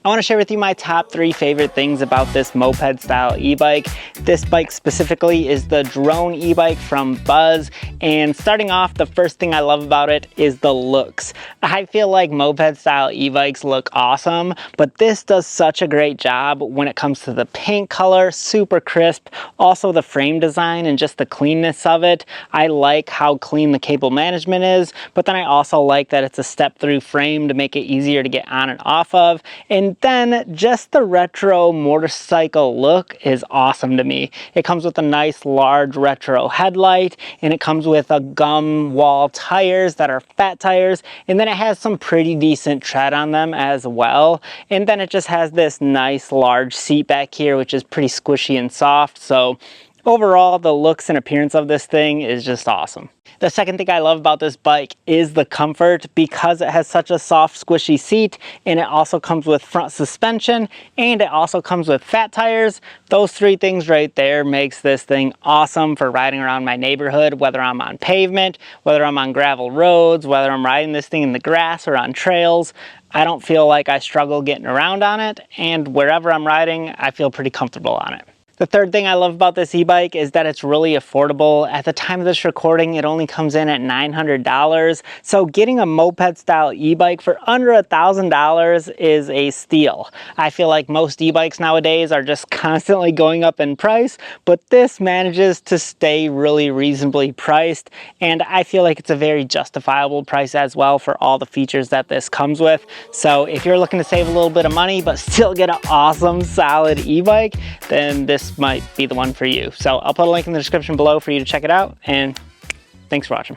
I want to share with you my top 3 favorite things about this moped style e-bike. This bike specifically is the drone e-bike from Buzz, and starting off, the first thing I love about it is the looks. I feel like moped style e-bikes look awesome, but this does such a great job when it comes to the paint color, super crisp, also the frame design and just the cleanness of it. I like how clean the cable management is, but then I also like that it's a step-through frame to make it easier to get on and off of. And then just the retro motorcycle look is awesome to me. It comes with a nice large retro headlight, and it comes with a gum wall tires that are fat tires, and then it has some pretty decent tread on them as well. And then it just has this nice large seat back here, which is pretty squishy and soft. So overall, the looks and appearance of this thing is just awesome. The second thing I love about this bike is the comfort, because it has such a soft, squishy seat, and it also comes with front suspension, and it also comes with fat tires. Those 3 things right there makes this thing awesome for riding around my neighborhood, whether I'm on pavement, whether I'm on gravel roads, whether I'm riding this thing in the grass or on trails. I don't feel like I struggle getting around on it, and wherever I'm riding, I feel pretty comfortable on it. The third thing I love about this e-bike is that it's really affordable. At the time of this recording, it only comes in at $900. So getting a moped style e-bike for under $1,000 is a steal. I feel like most e-bikes nowadays are just constantly going up in price, but this manages to stay really reasonably priced. And I feel like it's a very justifiable price as well for all the features that this comes with. So if you're looking to save a little bit of money, but still get an awesome, solid e-bike, then this might be the one for you. So I'll put a link in the description below for you to check it out, and thanks for watching.